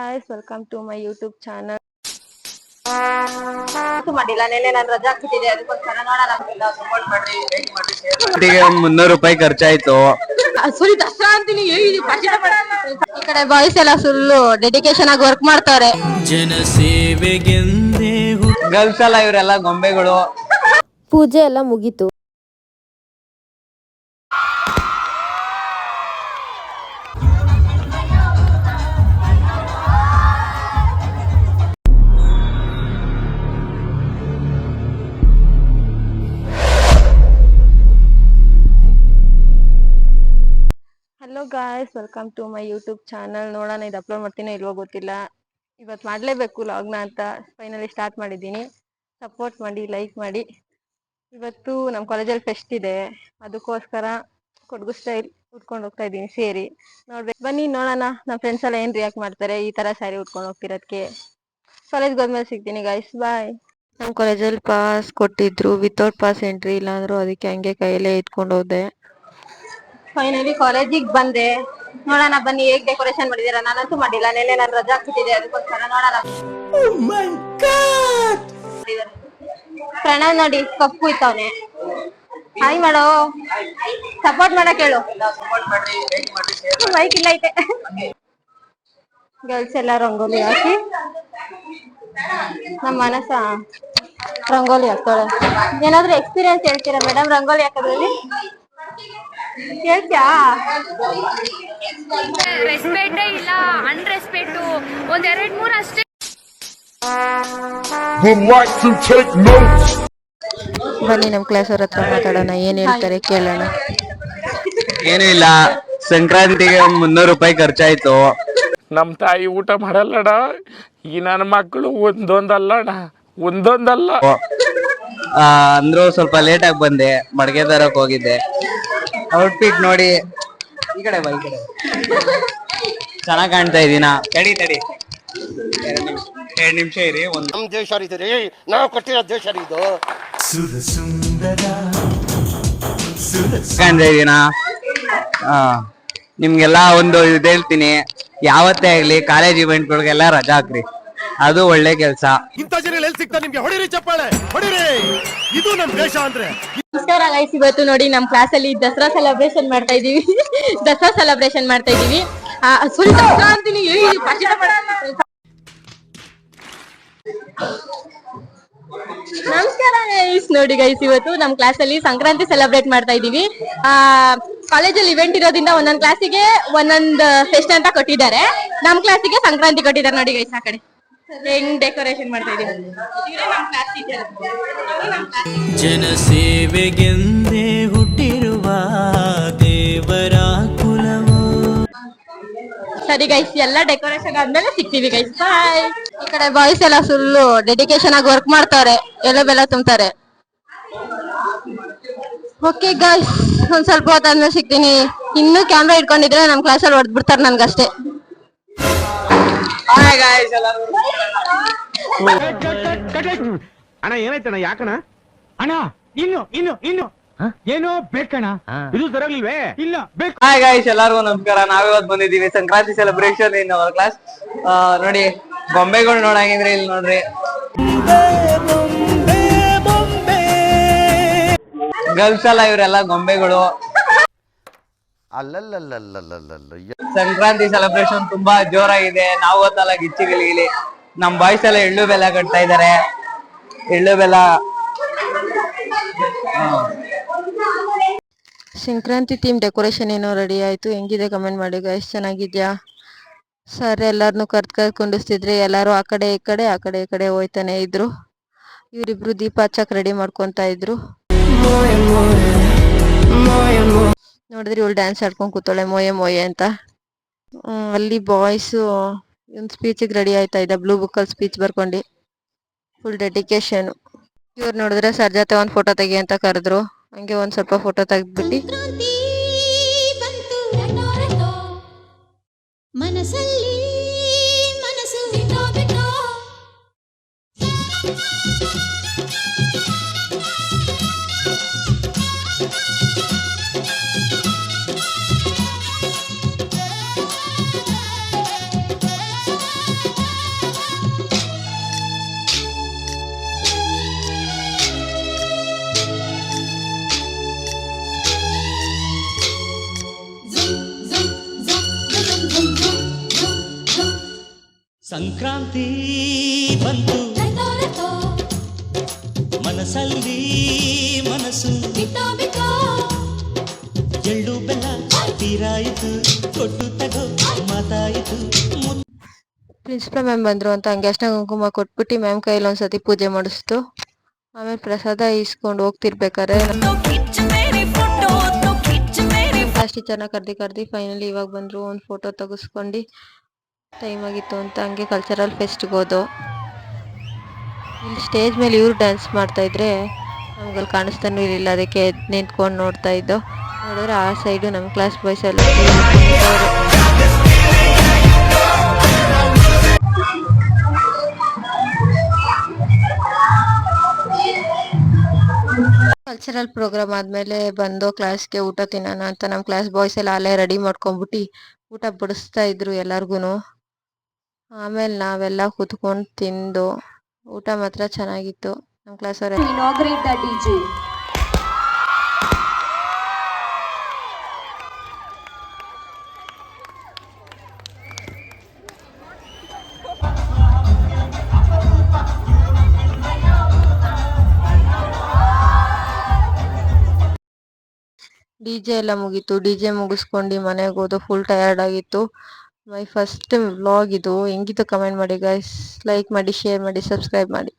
guys, welcome to my YouTube channel. ಮಾಡಿಲ್ಲ ನೆನ್ನೆ ನಾನು ರಜಾ ಹಾಕ್ಬಿಟ್ಟಿದ್ದೆ ಅದಕ್ಕೋಸ್ಕರ ನೋಡೋಣ ಸಪೋರ್ಟ್ ಮಾಡ್ರಿ ಲೈಕ್ ಮಾಡಿ ಶೇರ್ ಮಾಡಿ. ಗೆ 300 ರೂಪಾಯಿ ಖರ್ಚಾಯ್ತು. ಸರಿ ದಸರಾ ಅಂತೀನಿ ಈ ಕಡೆ ಬಾಯ್ಸ್ ಎಲ್ಲ ಫುಲ್ಲು ಡೆಡಿಕೇಶನ್ ಆಗಿ ವರ್ಕ್ ಮಾಡ್ತಾರೆ. ಜನಸೇವೆಗೆಂದೇ ಗರ್ಲ್ಸ್ ಎಲ್ಲ ಇವರೆಲ್ಲ ಗೊಂಬೆಗಳು. ಪೂಜೆ ಎಲ್ಲ ಮುಗೀತು. Hello guys, welcome to my YouTube channel. ನೋಡೋಣ ಇದು ಅಪ್ಲೋಡ್ ಮಾಡ್ತೀನೋ ಇಲ್ವೋ ಗೊತ್ತಿಲ್ಲ. ಇವತ್ತು ಮಾಡಲೇಬೇಕು ಲಾಗ್ನ ಅಂತ ಫೈನಲಿ ಸ್ಟಾರ್ಟ್ ಮಾಡಿದ್ದೀನಿ. ಸಪೋರ್ಟ್ ಮಾಡಿ, ಲೈಕ್ ಮಾಡಿ. ಇವತ್ತು ನಮ್ಮ ಕಾಲೇಜಲ್ಲಿ ಫೆಸ್ಟ್ ಇದೆ, ಅದಕ್ಕೋಸ್ಕರ ಕೊಡಗು ಸ್ಟೈಲ್ ಉಟ್ಕೊಂಡು ಹೋಗ್ತಾ ಇದ್ದೀನಿ ಸೇರಿ. ನೋಡ್ಬೇಕು, ಬನ್ನಿ ನೋಡೋಣ ನಮ್ಮ ಫ್ರೆಂಡ್ಸ್ ಎಲ್ಲ ಏನು ರಿಯಾಕ್ಟ್ ಮಾಡ್ತಾರೆ ಈ ಥರ ಸ್ಯಾರಿ ಉಟ್ಕೊಂಡು ಹೋಗ್ತಿರೋದಕ್ಕೆ. ಕಾಲೇಜ್ಗೆ ಹೋದ್ಮೇಲೆ ಸಿಗ್ತೀನಿ ಗಾಯ್ಸ್, ಬಾಯ್. ನಮ್ಮ ಕಾಲೇಜಲ್ಲಿ ಪಾಸ್ ಕೊಟ್ಟಿದ್ರು, ವಿತೌಟ್ ಪಾಸ್ ಎಂಟ್ರಿ ಇಲ್ಲ ಅಂದರು, ಅದಕ್ಕೆ ಹಂಗೆ ಕೈಯಲ್ಲೇ ಇಟ್ಕೊಂಡು ಹೋದೆ. ಫೈನಲಿ ಕಾಲೇಜಿಗೆ ಬಂದೆ. ನೋಡೋಣ ಬನ್ನಿ ಹೇಗ್ ಡೆಕೋರೇಷನ್ ಮಾಡಿದೀರಾ. ನಾನಂತೂ ಮಾಡಿಲ್ಲ, ನೆನ್ನೆ ನಾನು ರಜಾ ಹಾಕ್ಬಿಟ್ಟಿದ್ದೆ ಅದಕ್ಕೋಸ್ಕರ ನೋಡೋಣ. ಪ್ರಣವ್ ನೋಡಿ ಕಪ್ಪು ಇತ್ತವನೆ. ಹಾಯ್ ಮಾಡೋ, ಸಪೋರ್ಟ್ ಮಾಡಕ್ ಹೇಳು. ಬೈಕ್ ಇಲ್ಲ ಐತೆ. ಗರ್ಲ್ಸ್ ಎಲ್ಲ ರಂಗೋಲಿ ಹಾಕಿ, ನಮ್ಮ ಮನಸ್ಸ ರಂಗೋಲಿ ಹಾಕ್ತಾಳೆ. ಏನಾದ್ರೂ ಎಕ್ಸ್ಪೀರಿಯನ್ಸ್ ಹೇಳ್ತೀರಾ ಮೇಡಮ್ ರಂಗೋಲಿ ಹಾಕೋದ್ರಲ್ಲಿ? ಹೇಳ್ತ್ಯಾ? ರೆಸ್ಪೆಕ್ಟೇ ಇಲ್ಲ, ಅನ್ರೆಸ್ಪೆಕ್ಟು ಒಂದೆರಡು ಮೂರು ಅಷ್ಟೇ. ಬನ್ನಿ ನಮ್ಮ ಕ್ಲಾಸ್ ಅವ್ರ ಹತ್ರ ಮಾತಾಡೋಣ, ಏನ್ ಹೇಳ್ತಾರೆ ಕೇಳೋಣ. ಏನೂ ಇಲ್ಲ, ಸಂಕ್ರಾಂತಿಗೆ 300 ರೂಪಾಯಿ ಖರ್ಚಾಯ್ತು. ನಮ್ ತಾಯಿ ಊಟ ಮಾಡಲ್ಲಣ್ಣ. ಈ ನನ್ನ ಮಕ್ಕಳು ಒಂದೊಂದಲ್ಲ ಅಂದ್ರು ಸ್ವಲ್ಪ ಲೇಟ್ ಆಗಿ ಬಂದೆ, ಮಡ್ಗೆ ತರಕ್ ಹೋಗಿದ್ದೆ. ಔಟ್ಫಿಟ್ ನೋಡಿ, ಈ ಕಡೆ ಬಾ, ಈ ಕಡೆ ಚೆನ್ನಾಗ್ ಕಾಣ್ತಾ ಇದೀನಾ? ತಡಿ 2 ನಿಮಿಷ ಇರಿ. ನಮ್ ದೇಶ ರೀ, ನಾವು ಕಟ್ಟಿರೋ ದೇಶ ಇದು. ಕಾಣ್ತಾ ಇದೀನಾ? ನಿಮ್ಗೆಲ್ಲ ಒಂದು ಇದು ಹೇಳ್ತೀನಿ, ಯಾವತ್ತೇ ಆಗ್ಲಿ ಕಾಲೇಜ್ ಇವೆಂಟ್ಗಳಿಗೆಲ್ಲ ರಜಾ ಹಾಕ್ರಿ, ಅದು ಒಳ್ಳೆ ಕೆಲ್ಸ. ಇಂಥ ಜನ ಎಲ್ಲಿ ಸಿಗ್ತಾ ನಿಮ್ಗೆ? ಹೊಡಿರಿ ಚಪ್ಪಾಳೆ, ಹೊಡಿರಿ. ಇದು ನಮ್ ದೇಶ ಅಂದ್ರೆ. ನಮಸ್ಕಾರ ಗೈಸ್, ಇವತ್ತು ನೋಡಿ ನಮ್ಮ ಕ್ಲಾಸ್ ಅಲ್ಲಿ ದಸರಾ ಸೆಲೆಬ್ರೇಷನ್ ಮಾಡ್ತಾ ಇದೀವಿ. ದಸರಾ ಅಂತೀನಿ. ನಮಸ್ಕಾರ ಗೈಸ್, ನೋಡಿ ಗೈಸ್ ಇವತ್ತು ನಮ್ಮ ಕ್ಲಾಸ್ ಅಲ್ಲಿ ಸಂಕ್ರಾಂತಿ ಸೆಲೆಬ್ರೇಟ್ ಮಾಡ್ತಾ ಇದೀವಿ. ಕಾಲೇಜಲ್ಲಿ ಇವೆಂಟ್ ಇರೋದ್ರಿಂದ ಒಂದೊಂದ್ ಕ್ಲಾಸಿಗೆ ಒಂದೊಂದ್ ಫೆಸ್ಟ್ ಅಂತ ಕೊಟ್ಟಿದ್ದಾರೆ. ನಮ್ ಕ್ಲಾಸಿಗೆ ಸಂಕ್ರಾಂತಿ ಕೊಟ್ಟಿದ್ದಾರೆ. ನೋಡಿ ಗೈಸ್ ಆ ಕಡೆ ಹೆಂಗ್ ಡೆಕೋರೇಷನ್ ಮಾಡ್ತಾ ಇದೀವಿ. ಜನಸೇವೆಗೆಂದೇ ಹುಟ್ಟಿರುವ ದೇವರ ಕುಲವು. ಸರಿ ಗೈಸ್, ಎಲ್ಲ ಡೆಕೋರೇಷನ್ ಆದ್ಮೇಲೆ ಸಿಗ್ತೀವಿ ಗೈಸ್, ಬಾಯ್. ಈ ಕಡೆ ಬಾಯ್ಸ್ ಎಲ್ಲ ಫುಲ್ಲು ಡೆಡಿಕೇಶನ್ ಆಗಿ ವರ್ಕ್ ಮಾಡ್ತಾರೆ, ಎಲ್ಲ ಬೆಲ್ಲ ತುಂಬ್ತಾರೆ. ಓಕೆ ಗೈಸ್, ಒಂದ್ ಸ್ವಲ್ಪ ಹೊತ್ತಾದ್ಮೇಲೆ ಸಿಗ್ತೀನಿ. ಇನ್ನೂ ಕ್ಯಾಮ್ರಾ ಇಟ್ಕೊಂಡಿದ್ರೆ ನಮ್ ಕ್ಲಾಸಲ್ಲಿ ಹೊಡೆದ್ ಬಿಡ್ತಾರೆ ನನ್ಗಷ್ಟೇ. ಅಣ್ಣ ಏನಾಯ್ತಣ್ಣ? ಯಾಕಣ್ಣ ಅಣ್ಣ? ಇನ್ನು ಏನೋ ಬೇಕಣ್ಣ? ಇದು ಸರಿಯಾಗ್ಲಿಲ್ವೇ? ಇಲ್ಲ ಬೇಕು. ಹಾಯ್ ಗಾಯ್ಸ್, ಎಲ್ಲರಿಗೂ ನಮಸ್ಕಾರ. ನಾವಿವತ್ತು ಬಂದಿದ್ದೀವಿ Sankranti celebration in our class. ನೋಡಿ ಗೊಂಬೆಗಳು ನೋಡಂಗಿದ್ರೆ ಇಲ್ಲಿ ನೋಡ್ರಿ. ಗರ್ಲ್ಸ್ ಎಲ್ಲ ಇವರೆಲ್ಲ ಗೊಂಬೆಗಳು. ಸಂಕ್ರಾಂತಿ ಸೆಲೆಬ್ರೇಷನ್ ತುಂಬಾ ಜೋರಾಗಿದೆ. ನಾವು ಹೊತ್ತಲ್ಲ ಗಿಚ್ಚಿಗಿಲಿ. ನಮ್ ಬಾಯ್ಸ್ ಎಲ್ಲ ಎಳ್ಳು ಬೆಲ್ಲ ಕಟ್ತಾ ಇದಾರೆ. ಎಳ್ಳು ಬೆಲ್ಲ. ಸಂಕ್ರಾಂತಿ ಥೀಮ್ ಡೆಕೋರೇಷನ್ ಏನೋ ರೆಡಿ ಆಯ್ತು. ಹೆಂಗಿದೆ ಕಮೆಂಟ್ ಮಾಡಿ ಗೈಸ್, ಚೆನ್ನಾಗಿದ್ಯಾ? ಸರ್ ಎಲ್ಲಾರನು ಕರ್ಕೊಂಡಿಸ್ತಿದ್ರೆ ಎಲ್ಲಾರು ಆ ಕಡೆ ಈ ಕಡೆ ಹೋಯ್ತಾನೆ ಇದ್ರು. ಇವರಿಬ್ರು ದೀಪ ಹಚ್ಚಕ್ ರೆಡಿ ಮಾಡ್ಕೊಂತ ಇದ್ರು. ನೋಡಿದ್ರಿ ಇವಳು ಡ್ಯಾನ್ಸ್ ಆಡ್ಕೊಂಡ್ ಕೂತಾಳೆ ಮೊಯೆ ಅಂತ. ಅಲ್ಲಿ ಬಾಯ್ಸ್ ಒಂದು ಸ್ಪೀಚಿಗೆ ರೆಡಿ ಆಯ್ತಾ ಇದ್ದ, ಬ್ಲೂ ಬುಕ್ ಅಲ್ಲಿ ಸ್ಪೀಚ್ ಬರ್ಕೊಂಡು ಫುಲ್ ಡೆಡಿಕೇಶನ್. ಇವ್ರು ನೋಡಿದ್ರೆ ಸರ್ ಜೊತೆ ಒಂದ್ ಫೋಟೋ ತೆಗಿ ಅಂತ ಕರೆದ್ರು. ಹಂಗೆ ಒಂದ್ ಸ್ವಲ್ಪ ಫೋಟೋ ತೆಗ್ದ್ಬಿಟ್ಟು ಮನಸ್ಸಲ್ಲಿ ಮನಸ್ಸು ಸಂಕ್ರಾಂತಿ ಬಂತು ಮನಸ್ಸಲ್ಲಿ ಮನಸ್ಸು ಎಳ್ಳು ಬೆಲ್ಲ ತೀರಾಯಿತು ಕೊಟ್ಟು ತಗೋ ಮಾತಾಯಿತು. ಪ್ರಿನ್ಸಿಪಲ್ ಮ್ಯಾಮ್ ಬಂದ್ರು ಅಂತ ಹಂಗೆ ಅರ್ಶಿನ ಕುಂಕುಮ ಕೊಟ್ಬಿಟ್ಟು ಮ್ಯಾಮ್ ಕೈಯಲ್ಲಿ ಒಂದ್ಸತಿ ಪೂಜೆ ಮಾಡಿಸ್ತು. ಆಮೇಲೆ ಪ್ರಸಾದ ಇಸ್ಕೊಂಡು ಹೋಗ್ತಿರ್ಬೇಕಾರೆ ಕ್ಲಾಸ್ ಟೀಚರ್ನ ಕರ್ದಿ ಫೈನಲಿ ಇವಾಗ ಬಂದ್ರು. ಒಂದು ಫೋಟೋ ತೆಗಿಸ್ಕೊಂಡು ಟೈಮ್ ಆಗಿತ್ತು ಅಂತ ಹಂಗೆ ಕಲ್ಚರಲ್ ಫೆಸ್ಟ್ಗೆ ಹೋದೋ. ಇಲ್ಲಿ ಸ್ಟೇಜ್ ಮೇಲೆ ಇವ್ರು ಡ್ಯಾನ್ಸ್ ಮಾಡ್ತಾ ಇದ್ರೆ ನಮ್ಗಲ್ಲಿ ಕಾಣಿಸ್ತಾನೂ ಇರಲಿಲ್ಲ, ಅದಕ್ಕೆ ನಿಂತ್ಕೊಂಡು ನೋಡ್ತಾ ಇದ್ದೋ. ನೋಡಿದ್ರೆ ಆ ಸೈಡು ನಮ್ಮ ಕ್ಲಾಸ್ ಬಾಯ್ಸ್ ಎಲ್ಲ ಕಲ್ಚರಲ್ ಪ್ರೋಗ್ರಾಮ್ ಆದ್ಮೇಲೆ ಬಂದು ಕ್ಲಾಸ್ಗೆ ಊಟ ತಿನ್ನೋಣ ಅಂತ ನಮ್ಮ ಕ್ಲಾಸ್ ಬಾಯ್ಸ್ ಎಲ್ಲ ಅಲ್ಲೇ ರೆಡಿ ಮಾಡ್ಕೊಂಡ್ಬಿಟ್ಟು ಊಟ ಬಡಿಸ್ತಾ ಇದ್ರು ಎಲ್ಲಾರ್ಗು. ಆಮೇಲೆ ನಾವೆಲ್ಲ ಕುತ್ಕೊಂಡು ತಿಂದು ಊಟ ಮಾತ್ರ ಚೆನ್ನಾಗಿತ್ತು. ನಮ್ಮ ಕ್ಲಾಸ್ ಅವ್ರ ಡಿಜೆ ಎಲ್ಲ ಮುಗೀತು. ಡಿಜೆ ಮುಗಿಸ್ಕೊಂಡು ಮನೆಗೆ ಹೋದು. ಫುಲ್ ಟಯರ್ಡ್ ಆಗಿತ್ತು. ಮೈ ಫಸ್ಟ್ ವ್ಲಾಗ್ ಇದು. ಹೆಂಗಿತ್ತು ಕಮೆಂಟ್ ಮಾಡಿ ಗೈಸ್. ಲೈಕ್ ಮಾಡಿ, ಶೇರ್ ಮಾಡಿ, ಸಬ್ಸ್ಕ್ರೈಬ್ ಮಾಡಿ.